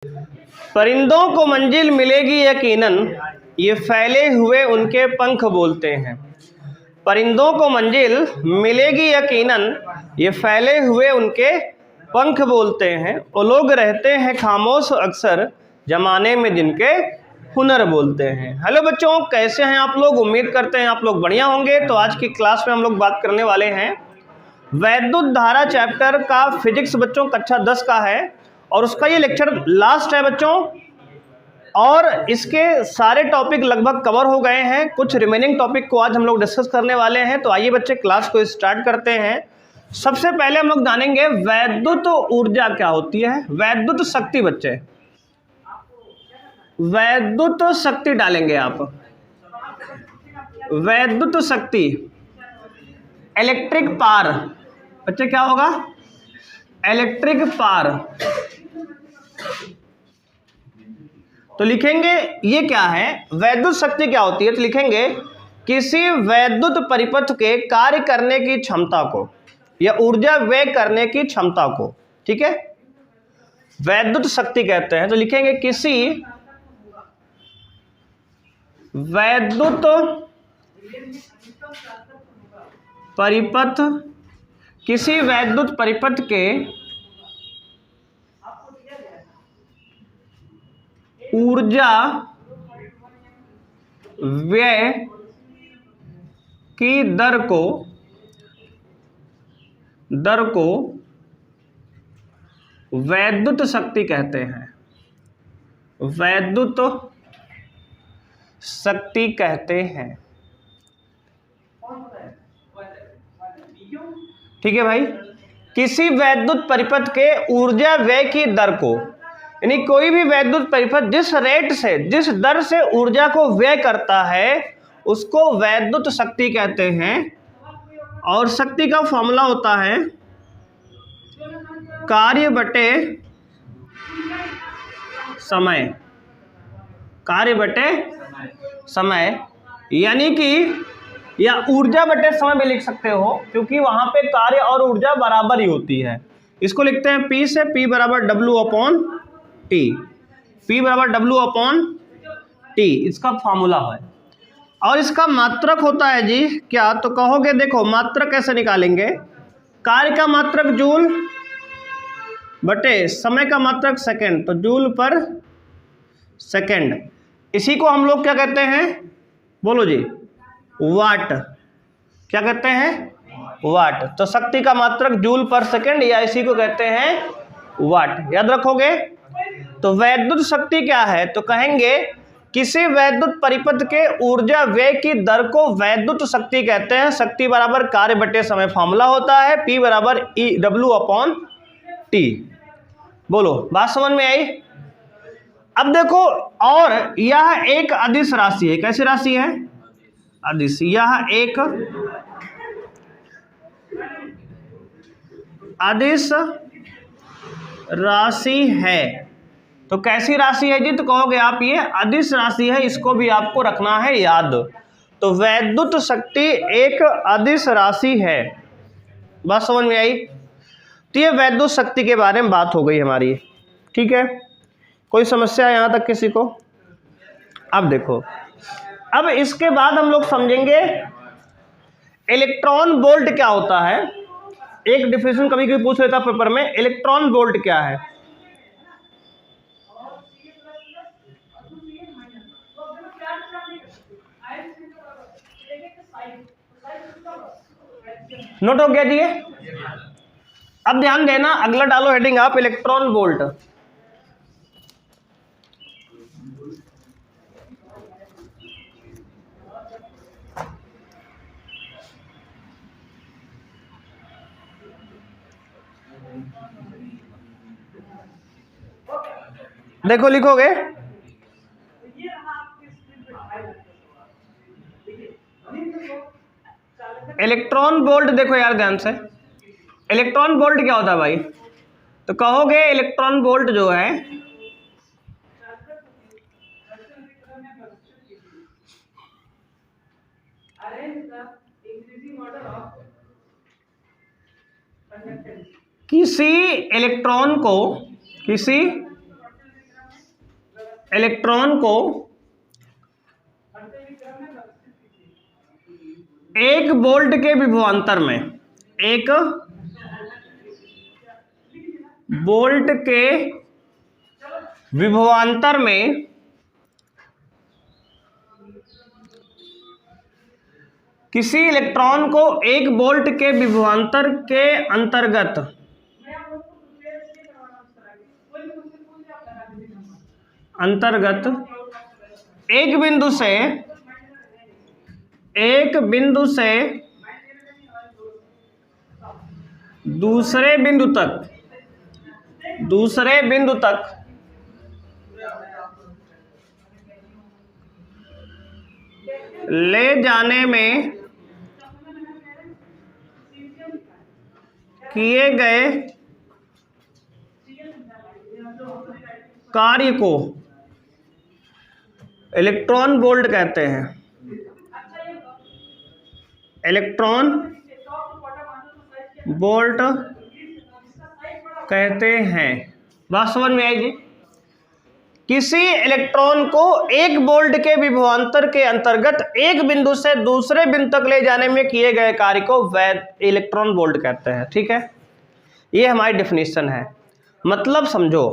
परिंदों को मंजिल मिलेगी यकीनन, ये फैले हुए उनके पंख बोलते हैं। परिंदों को मंजिल मिलेगी यकीनन, ये फैले हुए उनके पंख बोलते हैं। वो लोग रहते हैं खामोश अक्सर, जमाने में जिनके हुनर बोलते हैं। हेलो बच्चों, कैसे हैं आप लोग? उम्मीद करते हैं आप लोग बढ़िया होंगे। तो आज की क्लास में हम लोग बात करने वाले हैं वैद्युत धारा चैप्टर का फिजिक्स। बच्चों कक्षा 10 का है और उसका ये लेक्चर लास्ट है बच्चों, और इसके सारे टॉपिक लगभग कवर हो गए हैं। कुछ रिमेनिंग टॉपिक को आज हम लोग डिस्कस करने वाले हैं। तो आइए बच्चे क्लास को स्टार्ट करते हैं। सबसे पहले हम लोग जानेंगे वैद्युत ऊर्जा क्या होती है। वैद्युत शक्ति बच्चे, वैद्युत शक्ति डालेंगे आप। वैद्युत शक्ति, इलेक्ट्रिक पावर बच्चे क्या होगा? Electric power. तो लिखेंगे ये क्या है, वैद्युत शक्ति क्या होती है। तो लिखेंगे किसी वैद्युत परिपथ के कार्य करने की क्षमता को या ऊर्जा व्यय करने की क्षमता को, ठीक है, वैद्युत शक्ति कहते हैं। तो लिखेंगे किसी वैद्युत परिपथ, किसी वैद्युत परिपथ के ऊर्जा व्यय की दर को वैद्युत शक्ति कहते हैं। वैद्युत शक्ति कहते हैं, ठीक है भाई। किसी वैद्युत परिपथ के ऊर्जा व्यय की दर को, यानी कोई भी वैद्युत परिपथ जिस रेट से, जिस दर से ऊर्जा को व्यय करता है उसको वैद्युत शक्ति कहते हैं। और शक्ति का फॉर्मूला होता है कार्य बटे समय। कार्य बटे समय, यानी कि या ऊर्जा बटे समय भी लिख सकते हो, क्योंकि वहां पे कार्य और ऊर्जा बराबर ही होती है। इसको लिखते हैं P से, P बराबर W अपॉन T। P बराबर W अपॉन T इसका फॉर्मूला है। और इसका मात्रक होता है जी क्या, तो कहोगे देखो मात्रक कैसे निकालेंगे। कार्य का मात्रक जूल बटे समय का मात्रक सेकंड, तो जूल पर सेकंड। इसी को हम लोग क्या कहते हैं, बोलो जी? वाट। क्या कहते हैं? वाट। तो शक्ति का मात्रक जूल पर सेकंड, या इसी को कहते हैं वाट। याद रखोगे। तो वैद्युत शक्ति क्या है, तो कहेंगे किसी वैद्युत परिपथ के ऊर्जा व्यय की दर को वैद्युत शक्ति कहते हैं। शक्ति बराबर कार्य बटे समय फॉर्मूला होता है, P बराबर W अपॉन T। बोलो, बात समझ में आई? अब देखो, और यह एक अदिश राशि है। कैसी राशि है? अदिश। यह एक अदिश राशि है। तो कैसी राशि है जी, तो कहोगे आप ये अदिश राशि है, इसको भी आपको रखना है याद। तो वैद्युत शक्ति एक अदिश राशि है। बात समझ में आई? तो ये वैद्युत शक्ति के बारे में बात हो गई हमारी, ठीक है। कोई समस्या है यहां तक किसी को? अब देखो, अब इसके बाद हम लोग समझेंगे इलेक्ट्रॉन वोल्ट क्या होता है। एक डिफिनेशन कभी कभी पूछ लेता पेपर में, इलेक्ट्रॉन वोल्ट क्या है। नोट हो गया जी? अब ध्यान देना, अगला डालो हेडिंग आप, इलेक्ट्रॉन वोल्ट। देखो लिखोगे इलेक्ट्रॉन वोल्ट। देखो यार ध्यान से, इलेक्ट्रॉन वोल्ट क्या होता है भाई, तो कहोगे इलेक्ट्रॉन वोल्ट जो है किसी इलेक्ट्रॉन को, किसी इलेक्ट्रॉन को एक वोल्ट के विभवांतर में, एक वोल्ट के विभवांतर में किसी इलेक्ट्रॉन को एक वोल्ट के विभवांतर के अंतर्गत एक बिंदु से दूसरे बिंदु तक ले जाने में किए गए कार्य को इलेक्ट्रॉन वोल्ट कहते हैं। इलेक्ट्रॉन वोल्ट कहते हैं। बात समझ में आएगी? किसी इलेक्ट्रॉन को एक वोल्ट के विभवांतर के अंतर्गत एक बिंदु से दूसरे बिंदु तक ले जाने में किए गए कार्य को इलेक्ट्रॉन वोल्ट कहते हैं। ठीक है, ये हमारी डेफिनेशन है। मतलब समझो,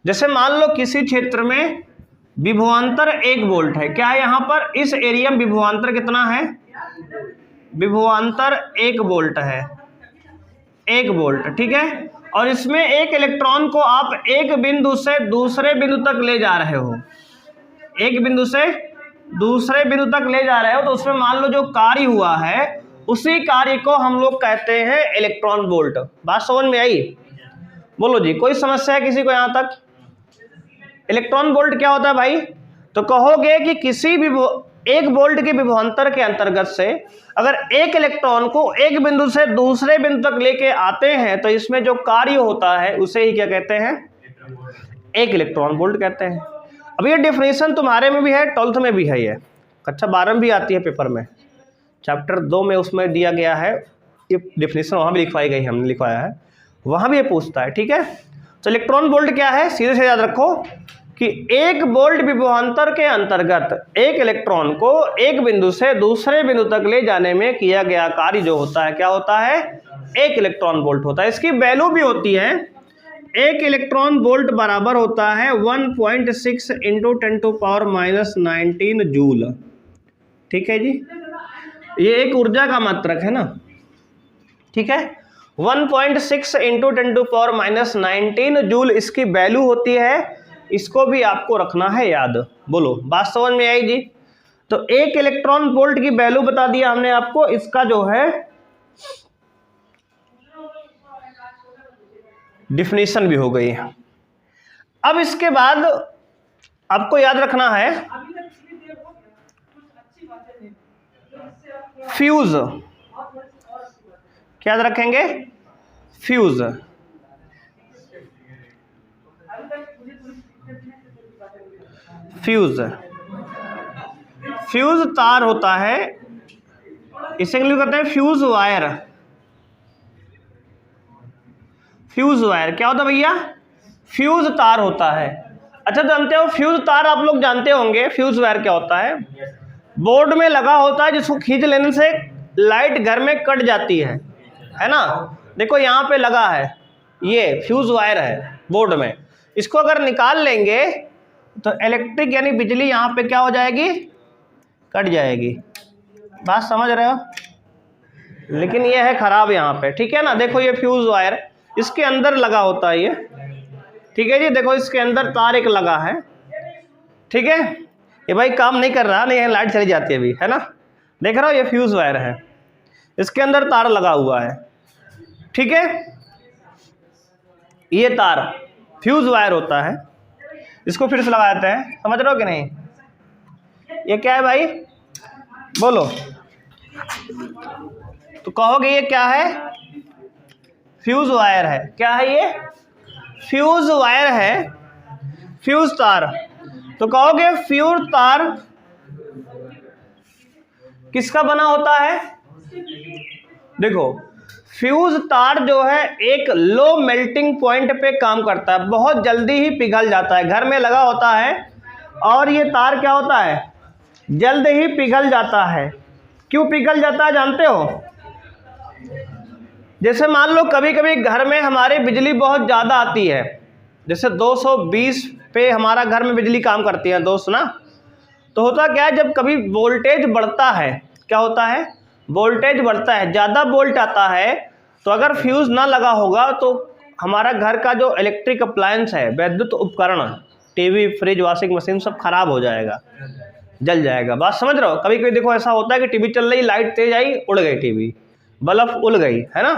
जैसे मान लो किसी क्षेत्र में विभवांतर 1 वोल्ट है। क्या है यहाँ पर? इस एरिया में विभवांतर कितना है? विभवांतर 1 वोल्ट है, 1 वोल्ट। ठीक है, और इसमें एक इलेक्ट्रॉन को आप एक बिंदु से दूसरे बिंदु तक ले जा रहे हो, एक बिंदु से दूसरे बिंदु तक ले जा रहे हो, तो उसमें मान लो जो कार्य हुआ है उसी कार्य को हम लोग कहते हैं इलेक्ट्रॉन वोल्ट। बात समझ में आई? बोलो जी, कोई समस्या है किसी को यहाँ तक? इलेक्ट्रॉन वोल्ट क्या होता है भाई? तो कहोगे कि किसी भी 1 वोल्ट के विभवांतर के अंतर्गत से अगर एक इलेक्ट्रॉन को एक बिंदु से दूसरे बिंदु तक लेके आते हैं तो इसमें जो कार्य होता है उसे ही क्या कहते हैं? एक इलेक्ट्रॉन वोल्ट कहते हैं। अब ये डेफिनेशन तुम्हारे में भी है, 12th में भी है, ये कक्षा 12 में भी आती है पेपर में, चैप्टर 2 में उसमें दिया गया है ये डेफिनेशन, वहाँ भी लिखवाई गई, हमने लिखवाया है, वहाँ भी ये पूछता है। ठीक है, तो इलेक्ट्रॉन वोल्ट क्या है? सीधे से याद रखो कि 1 वोल्ट विभवांतर के अंतर्गत एक इलेक्ट्रॉन को एक बिंदु से दूसरे बिंदु तक ले जाने में किया गया कार्य जो होता है क्या होता है? 1 इलेक्ट्रॉन वोल्ट होता है। इसकी वैल्यू भी होती है, 1 इलेक्ट्रॉन वोल्ट बराबर होता है 1.6 × 10⁻⁻19 जूल। ठीक है जी, ये एक ऊर्जा का मात्रक है ना। ठीक है, 1.6 × 10⁻⁻19 जूल इसकी वैल्यू होती है। इसको भी आपको रखना है याद। बोलो, बात समझ में आई जी? तो 1 इलेक्ट्रॉन वोल्ट की वैल्यू बता दिया हमने आपको, इसका जो है डिफिनीशन भी हो गई है। अब इसके बाद आपको याद रखना है फ्यूज। क्या याद रखेंगे? फ्यूज। फ्यूज तार होता है, इसे इंग्लिश कहते हैं फ्यूज वायर। फ्यूज वायर क्या होता है भैया? फ्यूज तार होता है। अच्छा, जानते हो फ्यूज तार आप लोग जानते होंगे। फ्यूज वायर क्या होता है? बोर्ड में लगा होता है, जिसको खींच लेने से लाइट घर में कट जाती है ना। देखो यहाँ पे लगा है, ये फ्यूज वायर है बोर्ड में। इसको अगर निकाल लेंगे तो इलेक्ट्रिक यानी बिजली यहाँ पे क्या हो जाएगी? कट जाएगी। बात समझ रहे हो? लेकिन ये है खराब यहाँ पे। ठीक है ना, देखो ये फ्यूज वायर इसके अंदर लगा होता है ये। ठीक है जी, देखो इसके अंदर तार एक लगा है। ठीक है, ये भाई काम नहीं कर रहा, नहीं लाइट चली जाती है अभी, है ना। देख रहा हो, ये फ्यूज वायर है, इसके अंदर तार लगा हुआ है। ठीक है, ये तार फ्यूज वायर होता है, इसको फिर से लगाते हैं। समझ रहे हो कि नहीं? ये क्या है भाई? बोलो। तो कहोगे ये क्या है? फ्यूज वायर है। क्या है ये? फ्यूज वायर है, फ्यूज तार। तो कहोगे फ्यूज तार किसका बना होता है? देखो, फ्यूज तार जो है एक लो मेल्टिंग पॉइंट पे काम करता है, बहुत जल्दी ही पिघल जाता है। घर में लगा होता है और ये तार क्या होता है, जल्द ही पिघल जाता है। क्यों पिघल जाता है जानते हो? जैसे मान लो कभी कभी घर में हमारे बिजली बहुत ज़्यादा आती है, जैसे 220 पे हमारा घर में बिजली काम करती है दोस्त ना, तो होता क्या है, जब कभी वोल्टेज बढ़ता है, क्या होता है, वोल्टेज बढ़ता है, ज़्यादा वोल्ट आता है, तो अगर फ्यूज़ ना लगा होगा तो हमारा घर का जो इलेक्ट्रिक अप्लायंस है, वैद्युत उपकरण, टीवी, फ्रिज, वॉशिंग मशीन, सब खराब हो जाएगा, जल जाएगा। बात समझ रहे हो? कभी कभी देखो ऐसा होता है कि टीवी चल रही, लाइट तेज आई, उड़ गई टीवी, बल्ब उड़ गई, है ना।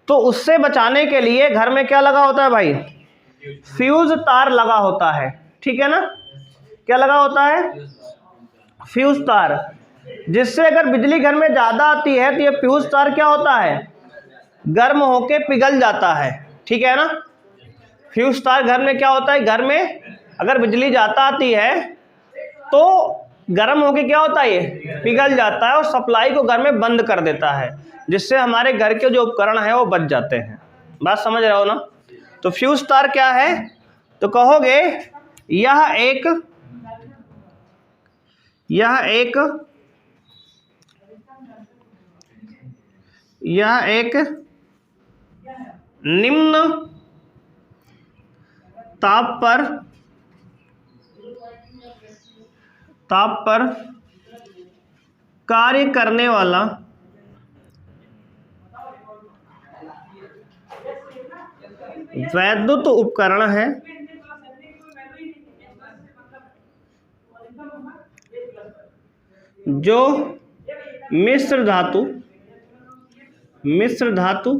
तो उससे बचाने के लिए घर में क्या लगा होता है भाई, फ्यूज तार लगा होता है, ठीक है ना। क्या लगा होता है, फ्यूज तार, जिससे अगर बिजली घर में ज्यादा आती है तो ये फ्यूज तार क्या होता है, गर्म होके पिघल जाता है, ठीक है ना। फ्यूज तार घर में क्या होता है, घर में अगर बिजली ज्यादा आती है तो गर्म होके क्या होता है, ये पिघल जाता है और सप्लाई को घर में बंद कर देता है, जिससे हमारे घर के जो उपकरण है वो बच जाते हैं। बात समझ रहे हो ना। तो फ्यूज तार क्या है, तो कहोगे यह एक निम्न ताप पर कार्य करने वाला वैद्युत उपकरण है, जो मिश्र धातु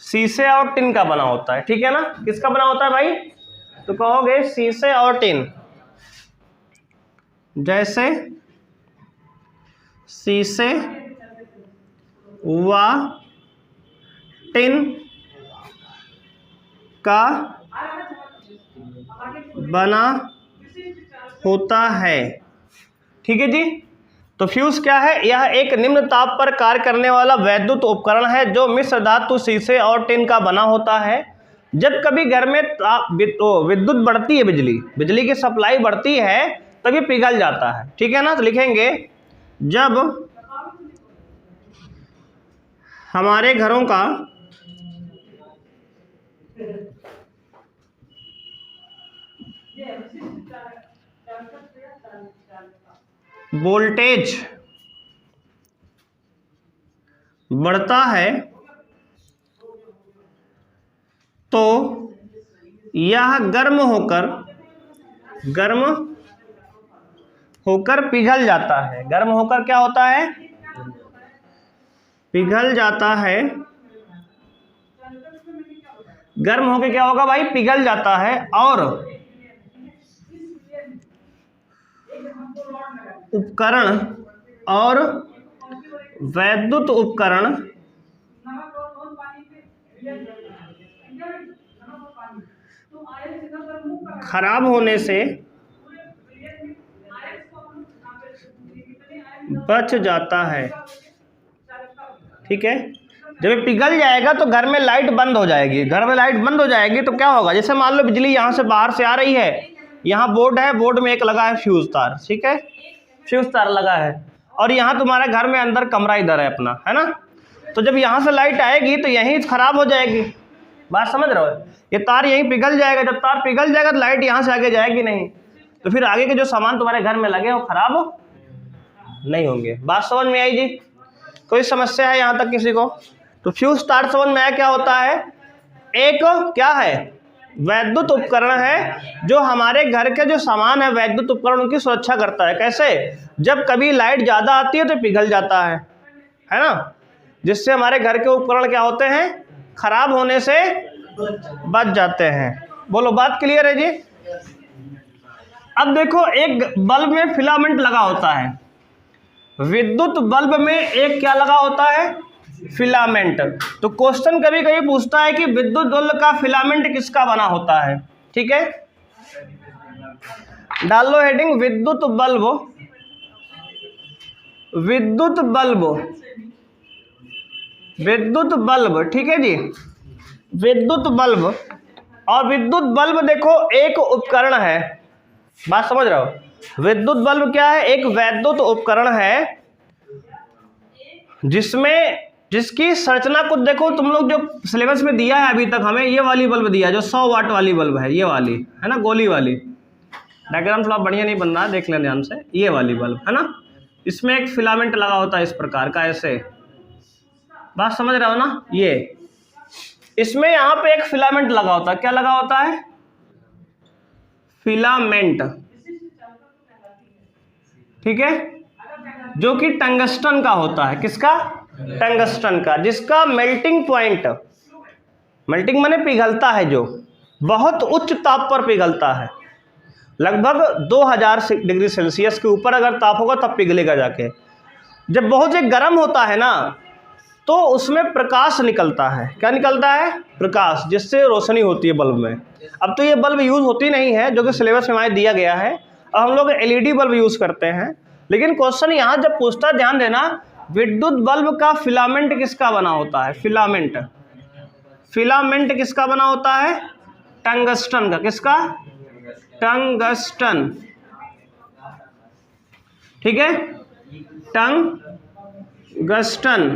शीशे और टिन का बना होता है, ठीक है ना। किसका बना होता है भाई, तो कहोगे शीशे और टिन, जैसे शीशे व टिन का बना होता है, ठीक है जी। तो फ्यूज क्या है, यह एक निम्न ताप पर कार्य करने वाला वैद्युत उपकरण है, जो मिश्र धातु शीशे और टिन का बना होता है। जब कभी घर में विद्युत बढ़ती है, बिजली की सप्लाई बढ़ती है, तभी पिघल जाता है, ठीक है ना। तो लिखेंगे जब हमारे घरों का वोल्टेज बढ़ता है तो यह गर्म होकर पिघल जाता है। गर्म होकर क्या होता है, पिघल जाता है। गर्म होकर क्या होगा भाई, पिघल जाता है, और उपकरण और वैद्युत उपकरण खराब होने से बच जाता है, ठीक है। जब ये पिघल जाएगा तो घर में लाइट बंद हो जाएगी, घर में लाइट बंद हो जाएगी तो क्या होगा, जैसे मान लो बिजली यहाँ से बाहर से आ रही है, यहाँ बोर्ड है, बोर्ड में एक लगा है फ्यूज तार, ठीक है, फ्यूज तार लगा है, और यहाँ तुम्हारे घर में अंदर कमरा इधर है अपना, है ना। तो जब यहाँ से लाइट आएगी तो यहीं खराब हो जाएगी। बात समझ रहे हो, ये तार यहीं पिघल जाएगा। जब तार पिघल जाएगा तो लाइट यहाँ से आगे जाएगी नहीं, तो फिर आगे के जो सामान तुम्हारे घर में लगे वो खराब नहीं होंगे। बात समझ में आई जी? कोई समस्या है यहाँ तक किसी को? तो फ्यूज तार समझ में आया क्या होता है, एक क्या है, वैद्युत उपकरण है, जो हमारे घर के जो सामान है, वैद्युत उपकरण, उनकी सुरक्षा करता है। कैसे, जब कभी लाइट ज्यादा आती है तो पिघल जाता है ना, जिससे हमारे घर के उपकरण क्या होते हैं, खराब होने से बच जाते हैं। बोलो बात क्लियर है जी? अब देखो, एक बल्ब में फिलामेंट लगा होता है, विद्युत बल्ब में एक क्या लगा होता है, फिलामेंट। तो क्वेश्चन कभी कभी पूछता है कि विद्युत बल्ब का फिलामेंट किसका बना होता है, ठीक है। डाल लो हेडिंग विद्युत बल्ब, ठीक है जी, विद्युत बल्ब। और विद्युत बल्ब देखो एक उपकरण है, बात समझ रहे हो? विद्युत बल्ब क्या है? एक वैद्युत उपकरण है जिसकी संरचना को देखो, तुम लोग जो सिलेबस में दिया है अभी तक हमें, ये वाली बल्ब दिया है जो 100 वाट वाली बल्ब है, ये वाली है ना, गोली वाली। डायग्राम थोड़ा बढ़िया नहीं बन रहा है, देख लें ध्यान से। ये वाली बल्ब है ना, इसमें एक फिलामेंट लगा होता है इस प्रकार का, ऐसे। बात समझ रहे हो ना? ये इसमें यहाँ पे एक फिलामेंट लगा होता है। क्या लगा होता है? फिलामेंट, ठीक है, जो कि टंगस्टन का होता है। किसका? टंगस्टन का, जिसका मेल्टिंग पॉइंट, मेल्टिंग माने पिघलता है, जो बहुत उच्च ताप पर पिघलता है, लगभग 2000 डिग्री सेल्सियस के ऊपर अगर ताप होगा तब पिघलेगा जाके। जब बहुत ही गर्म होता है ना, तो उसमें प्रकाश निकलता है। क्या निकलता है? प्रकाश, जिससे रोशनी होती है बल्ब में। अब तो ये बल्ब यूज़ होती नहीं है, जो कि सिलेबस में हमारे दिया गया है। अब हम लोग एलईडी बल्ब यूज़ करते हैं। लेकिन क्वेश्चन यहाँ जब पूछता है, ध्यान देना, विद्युत बल्ब का फिलामेंट किसका बना होता है? फिलामेंट, फिलामेंट किसका बना होता है? टंगस्टन का। किसका? टंगस्टन, ठीक है, टंगस्टन,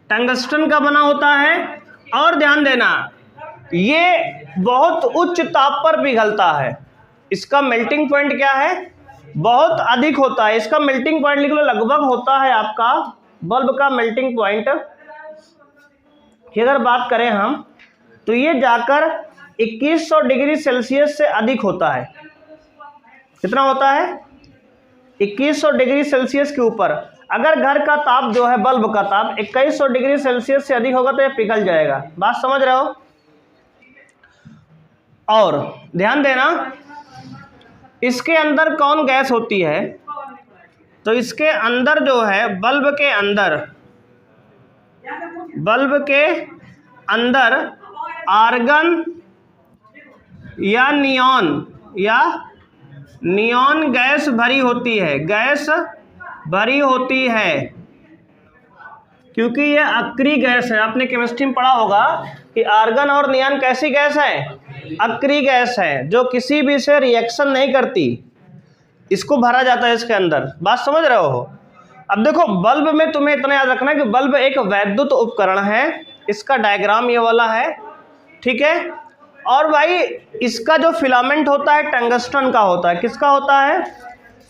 टंगस्टन का बना होता है। और ध्यान देना, ये बहुत उच्च ताप पर पिघलता है। इसका मेल्टिंग पॉइंट क्या है? बहुत अधिक होता है। इसका मेल्टिंग पॉइंट लिख लो, लगभग होता है आपका बल्ब का मेल्टिंग पॉइंट की अगर बात करें हम, तो ये जाकर 2100 डिग्री सेल्सियस से अधिक होता है। कितना होता है? 2100 डिग्री सेल्सियस के ऊपर। अगर घर का ताप जो है, बल्ब का ताप 2100 डिग्री सेल्सियस से अधिक होगा तो ये पिघल जाएगा। बात समझ रहे हो? और ध्यान देना, इसके अंदर कौन गैस होती है? तो इसके अंदर जो है, बल्ब के अंदर आर्गन या नियॉन गैस भरी होती है। गैस भरी होती है क्योंकि ये अक्रिय गैस है। आपने केमिस्ट्री में पढ़ा होगा कि आर्गन और नियॉन कैसी गैस है? अक्रिय गैस है, जो किसी भी से रिएक्शन नहीं करती। इसको भरा जाता है इसके अंदर। बात समझ रहे हो? अब देखो, बल्ब में तुम्हें इतना याद रखना है कि बल्ब एक वैद्युत उपकरण है। इसका डायग्राम ये वाला है, ठीक है। और भाई, इसका जो फिलामेंट होता है टंगस्टन का होता है। किसका होता है?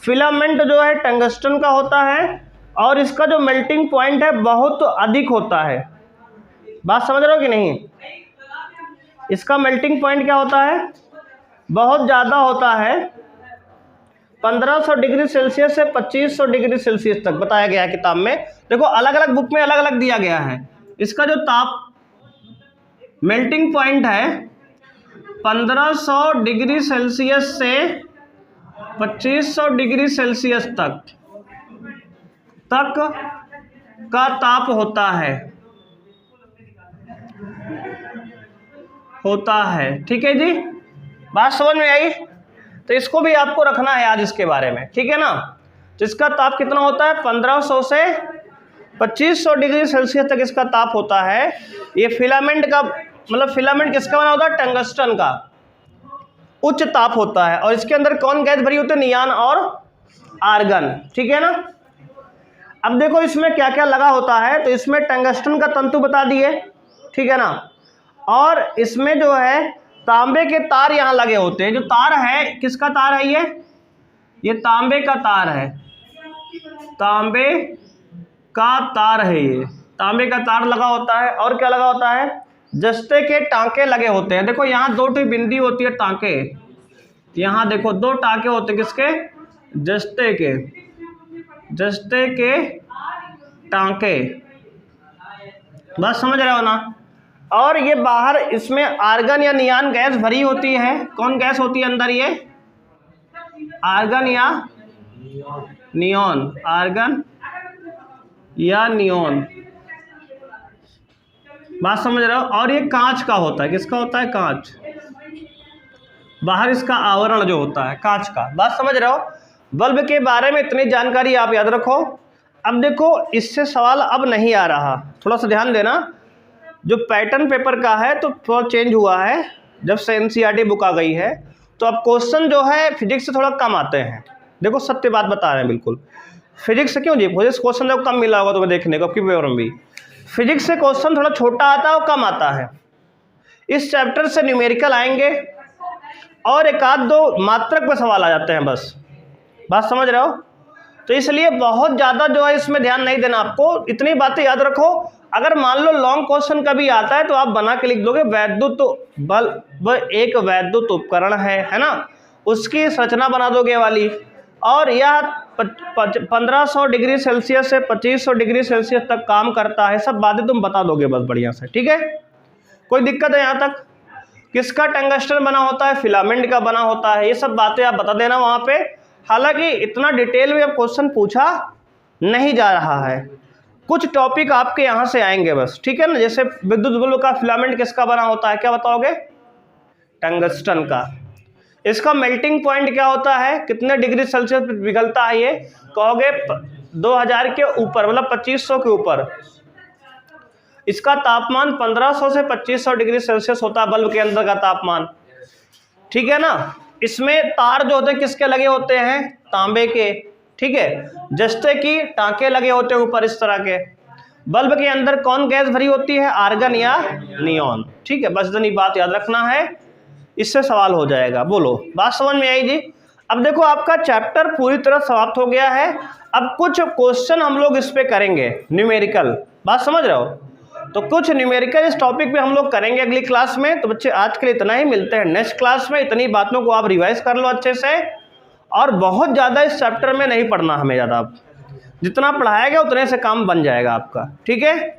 फिलामेंट जो है टंगस्टन का होता है। और इसका जो मेल्टिंग पॉइंट है बहुत अधिक होता है। बात समझ रहे हो कि नहीं? इसका मेल्टिंग पॉइंट क्या होता है? बहुत ज़्यादा होता है, 1500 डिग्री सेल्सियस से 2500 डिग्री सेल्सियस तक बताया गया है किताब में। देखो, अलग अलग बुक में अलग अलग दिया गया है। इसका जो ताप मेल्टिंग पॉइंट है 1500 डिग्री सेल्सियस से 2500 डिग्री सेल्सियस तक का ताप होता है, ठीक है जी। बात समझ में आई? तो इसको भी आपको रखना है आज इसके बारे में, ठीक है ना। तो इसका ताप कितना होता है? 1500 से 2500 डिग्री सेल्सियस तक इसका ताप होता है। ये फिलामेंट का मतलब, फिलामेंट किसका बना होता है? टंगस्टन का। उच्च ताप होता है। और इसके अंदर कौन गैस भरी होती है? नियॉन और आर्गन, ठीक है ना। अब देखो, इसमें क्या क्या लगा होता है। तो इसमें टंगस्टन का तंतु बता दिए, ठीक है ना। और इसमें जो है तांबे के तार यहाँ लगे होते हैं। जो तार है, किसका तार है? ये तांबे का तार है। तांबे का तार है, ये तांबे का तार लगा होता है। और क्या लगा होता है? जस्ते के टांके लगे होते हैं। देखो, यहाँ 2 बिंदी होती है टांके। यहाँ देखो 2 टांके होते हैं। किसके? जस्ते के टांके। बस समझ रहे हो ना। और ये बाहर इसमें आर्गन या नियॉन गैस भरी होती है। कौन गैस होती है अंदर? ये आर्गन या नियॉन, आर्गन या नियॉन। बात समझ रहे हो? और ये कांच का होता है। किसका होता है? कांच। बाहर इसका आवरण जो होता है कांच का। बात समझ रहे हो? बल्ब के बारे में इतनी जानकारी आप याद रखो। अब देखो, इससे सवाल अब नहीं आ रहा, थोड़ा सा ध्यान देना। जो पैटर्न पेपर का है तो थोड़ा चेंज हुआ है जब से एनसीईआरटी बुक आ गई है। तो अब क्वेश्चन जो है फिजिक्स से थोड़ा कम आते हैं। देखो सत्य बात बता रहे हैं बिल्कुल। फिजिक्स से क्यों जी, फिजिक्स क्वेश्चन जब कम मिला होगा तुम्हें देखने को, आपकी पेपर में भी फिजिक्स से क्वेश्चन थोड़ा छोटा आता है और कम आता है। इस चैप्टर से न्यूमेरिकल आएंगे और एक आध दो मात्रक पे सवाल आ जाते हैं, बस बात समझ रहे हो। तो इसलिए बहुत ज़्यादा जो है इसमें ध्यान नहीं देना आपको, इतनी बातें याद रखो। अगर मान लो लॉन्ग क्वेश्चन कभी आता है तो आप बना के लिख दोगे, वैद्युत बल्ब एक वैद्युत उपकरण है ना, उसकी संरचना बना दोगे वाली, और यह 1500 डिग्री सेल्सियस से 2500 डिग्री सेल्सियस तक काम करता है। सब बातें तुम बता दोगे बस बढ़िया से, ठीक है। कोई दिक्कत है यहाँ तक? किसका टंगस्टन बना होता है, फिलामेंट का बना होता है, ये सब बातें आप बता देना वहाँ पे। हालांकि इतना डिटेल में अब क्वेश्चन पूछा नहीं जा रहा है, कुछ टॉपिक आपके यहाँ से आएंगे बस, ठीक है ना। जैसे विद्युत बल्ब का फिलामेंट किसका बना होता है, क्या बताओगे? टंगस्टन का। इसका मेल्टिंग पॉइंट क्या होता है, कितने डिग्री सेल्सियस पे पिघलता है ये, कहोगे 2000 के ऊपर, मतलब 2500 के ऊपर। इसका तापमान 1500 से 2500 डिग्री सेल्सियस होता है, बल्ब के अंदर का तापमान, ठीक है ना। इसमें तार जो होते हैं किसके लगे होते हैं, तांबे के, ठीक है, जैसे कि टांके लगे होते हैं ऊपर इस तरह के। बल्ब के अंदर कौन गैस भरी होती है, आर्गन या नियॉन, ठीक है। बस इतनी बात याद रखना है, इससे सवाल हो जाएगा। बोलो बात समझ में आई जी। अब देखो आपका चैप्टर पूरी तरह समाप्त हो गया है। अब कुछ क्वेश्चन हम लोग इस पे करेंगे न्यूमेरिकल, बात समझ रहे हो। तो कुछ न्यूमेरिकल इस टॉपिक पे हम लोग करेंगे अगली क्लास में। तो बच्चे आज के लिए इतना ही, मिलते हैं नेक्स्ट क्लास में। इतनी बातों को आप रिवाइज कर लो अच्छे से, और बहुत ज़्यादा इस चैप्टर में नहीं पढ़ना हमें ज़्यादा, जितना पढ़ाया गया उतने से काम बन जाएगा आपका, ठीक है।